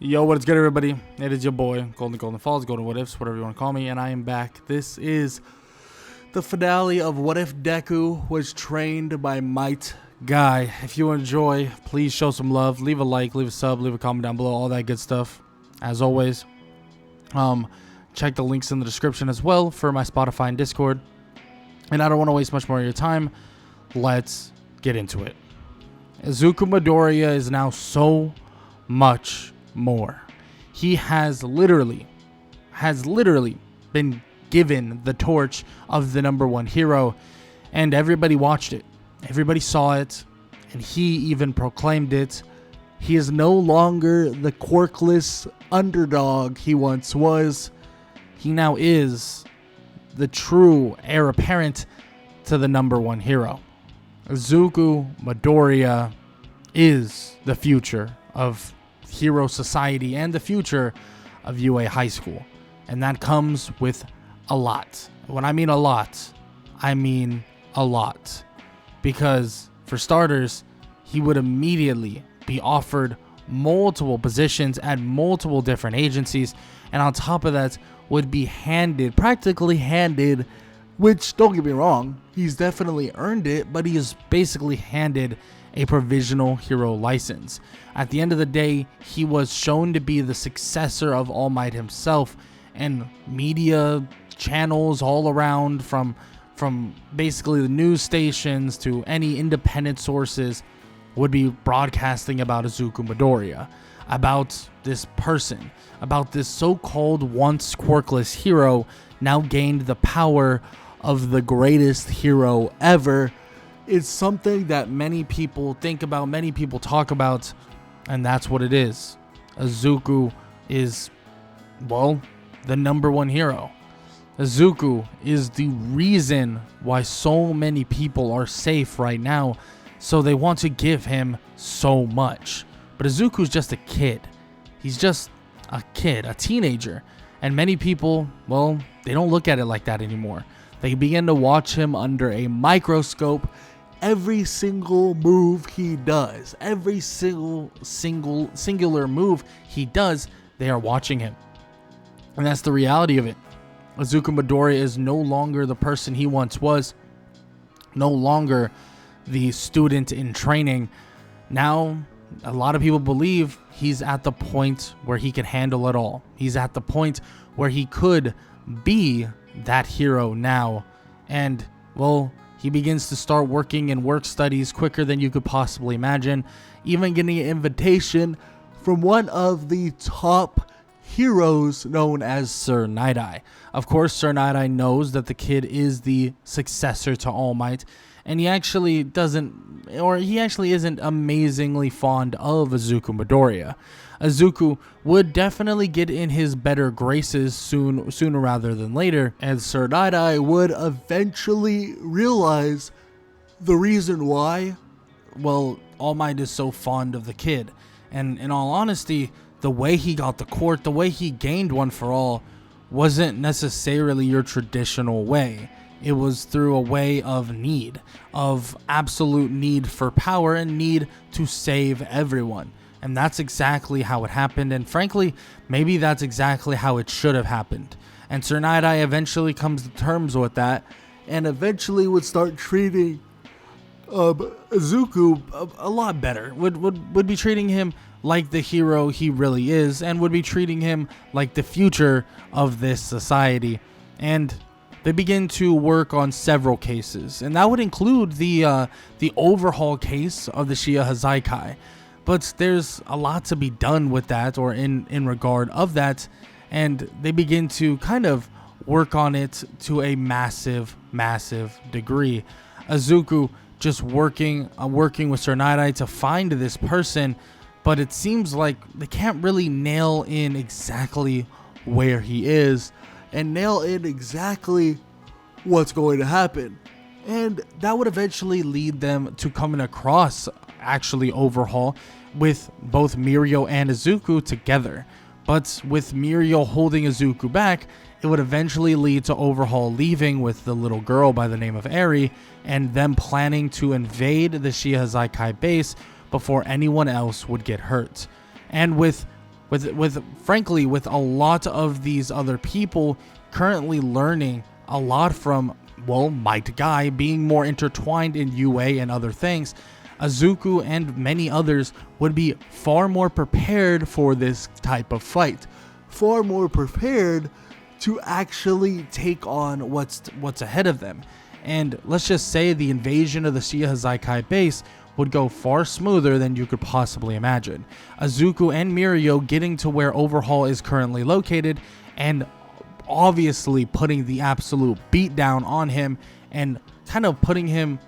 Yo, what is good, everybody? It is your boy, Golden Falls, Golden What Ifs, whatever you want to call me, and I am back. This is the finale of What If Deku Was Trained by Might Guy. If you enjoy, please show some love. Leave a like, leave a sub, leave a comment down below, all that good stuff. As always, check the links in the description as well for my Spotify and Discord. And I don't want to waste much more of your time. Let's get into it. Izuku Midoriya is now so much more. He has literally been given the torch of the #1 hero, and everybody watched it. Everybody saw it, and he even proclaimed it. He is no longer the quirkless underdog he once was. He now is the true heir apparent to the #1 hero. Izuku Midoriya is the future of Hero Society and the future of UA High School. And that comes with a lot. When I mean a lot, I mean a lot. Because for starters, he would immediately be offered multiple positions at multiple different agencies. And on top of that, would be practically handed, which, don't get me wrong, he's definitely earned it, but he is basically handed a provisional hero license. At the end of the day, he was shown to be the successor of All Might himself, and media channels all around, from basically the news stations to any independent sources, would be broadcasting about Izuku Midoriya, about this person, about this so-called once quirkless hero now gained the power of the greatest hero ever. It's something that many people think about, many people talk about, and that's what it is. Izuku is, well, the #1 hero. Izuku is the reason why so many people are safe right now, so they want to give him so much. But Izuku's just a kid. He's just a kid, a teenager. And many people, well, they don't look at it like that anymore. They begin to watch him under a microscope. Every single move he does, every singular move he does, they are watching him. And that's the reality of it. Izuku Midoriya is no longer the person he once was, no longer the student in training. Now, a lot of people believe he's at the point where he can handle it all. He's at the point where he could be that hero now. And, well, he begins to start working in work studies quicker than you could possibly imagine, even getting an invitation from one of the top heroes known as Sir Night-Eye. Of course, Sir Night-Eye knows that the kid is the successor to All Might, and he actually isn't amazingly fond of Izuku Midoriya. Izuku would definitely get in his better graces sooner rather than later, and Sir Night-Eye would eventually realize the reason why, well, All Might is so fond of the kid. And in all honesty, the way he got the court, the way he gained One for All, wasn't necessarily your traditional way. It was through a way of need, of absolute need for power and need to save everyone. And that's exactly how it happened. And frankly, maybe that's exactly how it should have happened. And Sir Night-Eye eventually comes to terms with that, and eventually would start treating Izuku a lot better. Would be treating him like the hero he really is, and would be treating him like the future of this society. And they begin to work on several cases, and that would include the overhaul case of the Shia Hazaikai. But there's a lot to be done with that, or in regard of that, and they begin to kind of work on it to a massive degree. Izuku just working with Sir Night-Eye to find this person, but it seems like they can't really nail in exactly where he is and nail in exactly what's going to happen. And that would eventually lead them to coming across actually Overhaul with both Mirio and Izuku together. But with Mirio holding Izuku back, it would eventually lead to Overhaul leaving with the little girl by the name of Eri, and them planning to invade the Shia Hazaikai base before anyone else would get hurt. And with frankly, with a lot of these other people currently learning a lot from, well, Might Guy, being more intertwined in UA and other things, Izuku and many others would be far more prepared for this type of fight, far more prepared to actually take on what's ahead of them. And let's just say the invasion of the Shihazaikai base would go far smoother than you could possibly imagine. Izuku and Mirio getting to where Overhaul is currently located and obviously putting the absolute beat down on him and kind of putting him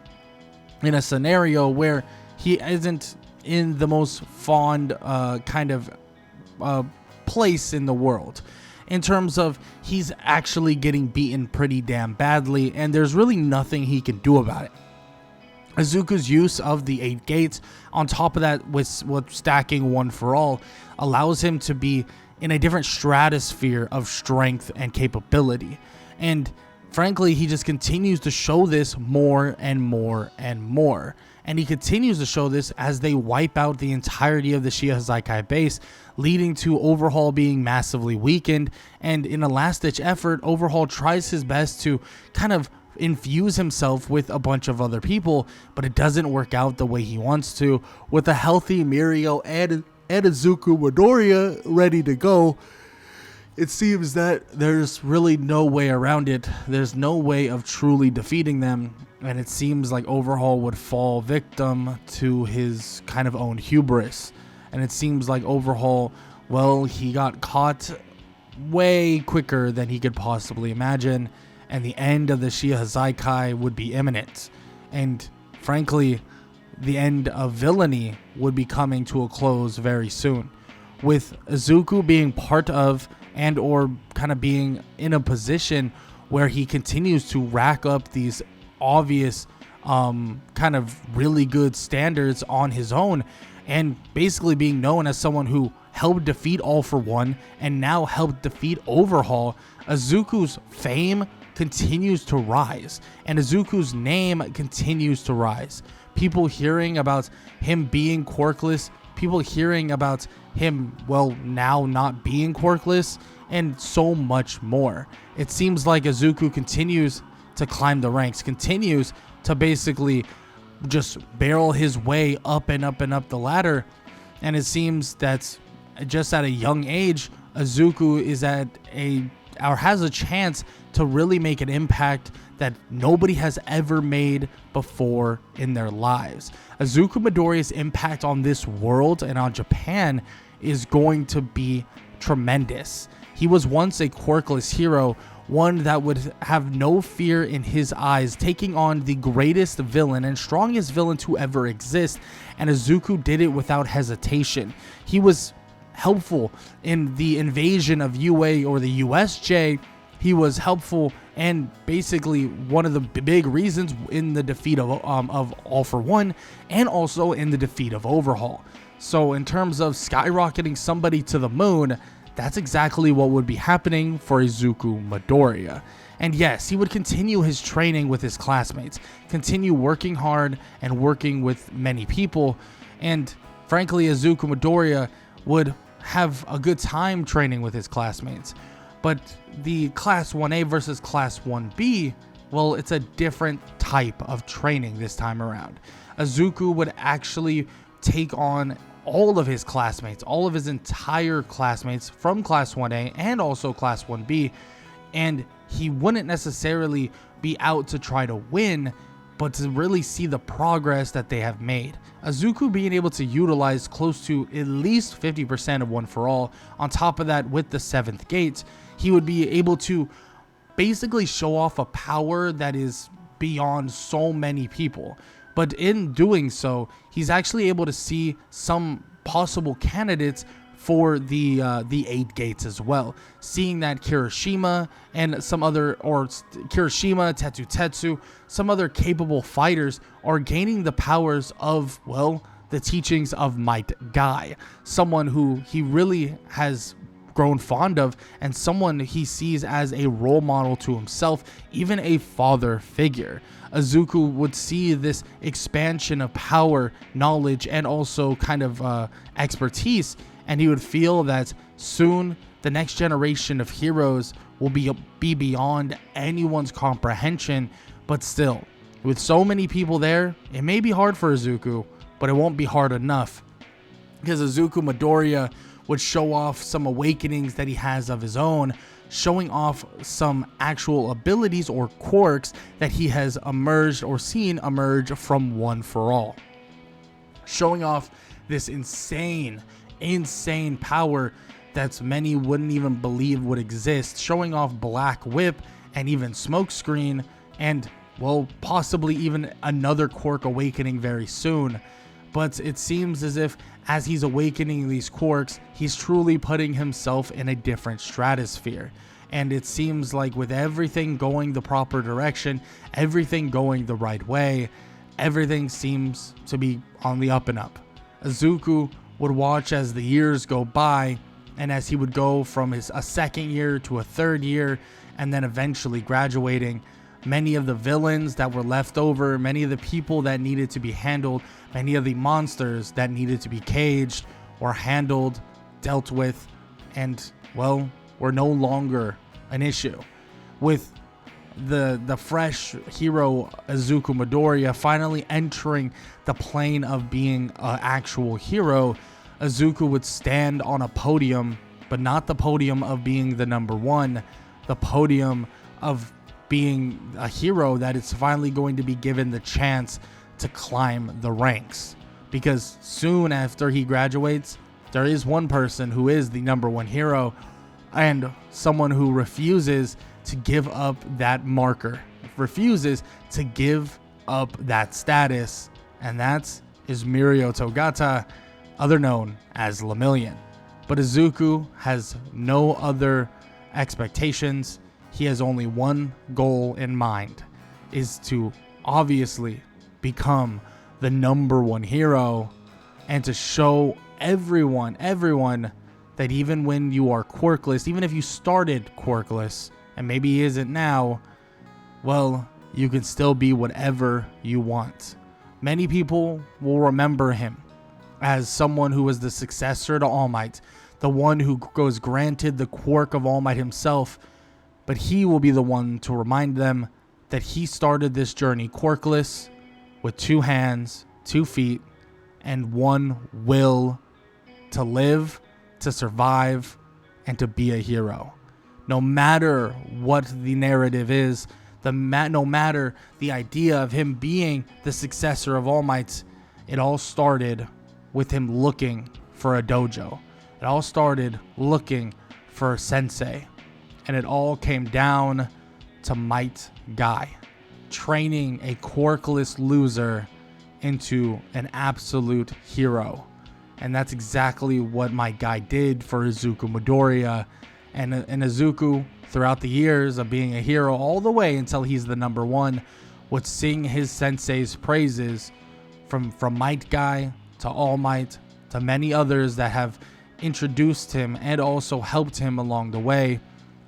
in a scenario where he isn't in the most fond place in the world, in terms of he's actually getting beaten pretty damn badly and there's really nothing he can do about it. Izuku's use of the 8 gates, on top of that with stacking One for All, allows him to be in a different stratosphere of strength and capability. And frankly, he just continues to show this more and more and more. And he continues to show this as they wipe out the entirety of the Shihazaikai base, leading to Overhaul being massively weakened. And in a last-ditch effort, Overhaul tries his best to kind of infuse himself with a bunch of other people, but it doesn't work out the way he wants to. With a healthy Mirio and Izuku Midoriya ready to go, it seems that there's really no way around it. There's no way of truly defeating them, and it seems like Overhaul would fall victim to his kind of own hubris. And it seems like Overhaul, well, he got caught way quicker than he could possibly imagine, and the end of the Shihazaikai would be imminent. And frankly, the end of villainy would be coming to a close very soon, with Izuku being part of and or kind of being in a position where he continues to rack up these obvious kind of really good standards on his own, and basically being known as someone who helped defeat All for One and now helped defeat Overhaul. Izuku's fame continues to rise, and Izuku's name continues to rise. People hearing about him being quirkless, people hearing about him, well, now not being quirkless, and so much more. It seems like Izuku continues to climb the ranks, continues to basically just barrel his way up and up and up the ladder, and it seems that just at a young age, Izuku is has a chance to really make an impact that nobody has ever made before in their lives. Izuku Midoriya's impact on this world and on Japan is going to be tremendous. He was once a quirkless hero, one that would have no fear in his eyes, taking on the greatest villain and strongest villain to ever exist, and Izuku did it without hesitation. He was helpful in the invasion of UA or the USJ. He was helpful and basically one of the big reasons in the defeat of All for One, and also in the defeat of Overhaul. So in terms of skyrocketing somebody to the moon, that's exactly what would be happening for Izuku Midoriya. And yes, he would continue his training with his classmates, continue working hard and working with many people, and frankly, Izuku Midoriya would have a good time training with his classmates. But the Class 1A versus Class 1B, well, it's a different type of training this time around. Izuku would actually take on all of his classmates, all of his entire classmates from Class 1A and also Class 1B, and he wouldn't necessarily be out to try to win, but to really see the progress that they have made. Izuku being able to utilize close to at least 50% of One for All. On top of that, with the 7th gate, he would be able to basically show off a power that is beyond so many people. But in doing so, he's actually able to see some possible candidates for the 8 gates as well. Seeing that Kirishima and some other, or Kirishima, Tetsu, some other capable fighters are gaining the powers of, well, the teachings of Might Guy. Someone who he really has grown fond of, and someone he sees as a role model to himself, even a father figure. Izuku would see this expansion of power, knowledge, and also kind of expertise, and he would feel that soon the next generation of heroes will be beyond anyone's comprehension. But still, with so many people there, it may be hard for Izuku, but it won't be hard enough, because Izuku Midoriya would show off some awakenings that he has of his own, showing off some actual abilities or quirks that he has emerged or seen emerge from One For All. Showing off this insane power that many wouldn't even believe would exist. Showing off Black Whip and even Smokescreen, and, well, possibly even another quirk awakening very soon. But it seems as if as he's awakening these quirks, he's truly putting himself in a different stratosphere. And it seems like with everything going the proper direction, everything going the right way, everything seems to be on the up and up. Izuku would watch as the years go by, and as he would go from a second year to a third year, and then eventually graduating, many of the villains that were left over, many of the people that needed to be handled, many of the monsters that needed to be caged or handled, dealt with, and, well, were no longer an issue. With the fresh hero Izuku Midoriya finally entering the plane of being an actual hero, Izuku would stand on a podium, but not the podium of being the number one, the podium of being a hero that is finally going to be given the chance to climb the ranks. Because soon after he graduates, there is one person who is the number one hero, and someone who refuses to give up that marker, refuses to give up that status, and that is Mirio Togata, other known as Lemillion. But Izuku has no other expectations. He has only one goal in mind, is to obviously become the number one hero, and to show everyone that even when you are quirkless, even if you started quirkless, and maybe he isn't now, well, you can still be whatever you want. Many people will remember him as someone who was the successor to All Might, the one who was granted the quirk of All Might himself, but he will be the one to remind them that he started this journey quirkless, with 2 hands, 2 feet, and one will to live, to survive, and to be a hero. No matter what the narrative is, no matter the idea of him being the successor of All Might, it all started with him looking for a dojo. It all started looking for a sensei. And it all came down to Might Guy training a quirkless loser into an absolute hero. And that's exactly what Might Guy did for Izuku Midoriya. And Izuku, throughout the years of being a hero, all the way until he's the number one, would sing his sensei's praises, from Might Guy to All Might to many others that have introduced him and also helped him along the way.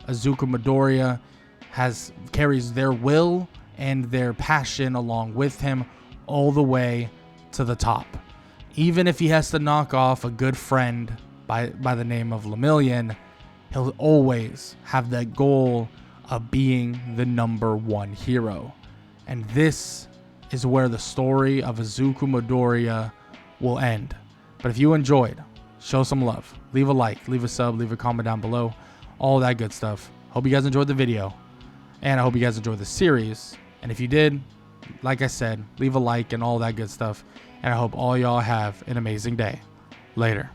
Izuku Midoriya carries their will and their passion along with him all the way to the top. Even if he has to knock off a good friend by the name of Lemillion, he'll always have that goal of being the number one hero. And this is where the story of Izuku Midoriya will end. But if you enjoyed, show some love. Leave a like, leave a sub, leave a comment down below. All that good stuff. Hope you guys enjoyed the video. And I hope you guys enjoyed the series. And if you did, like I said, leave a like and all that good stuff. And I hope all y'all have an amazing day. Later.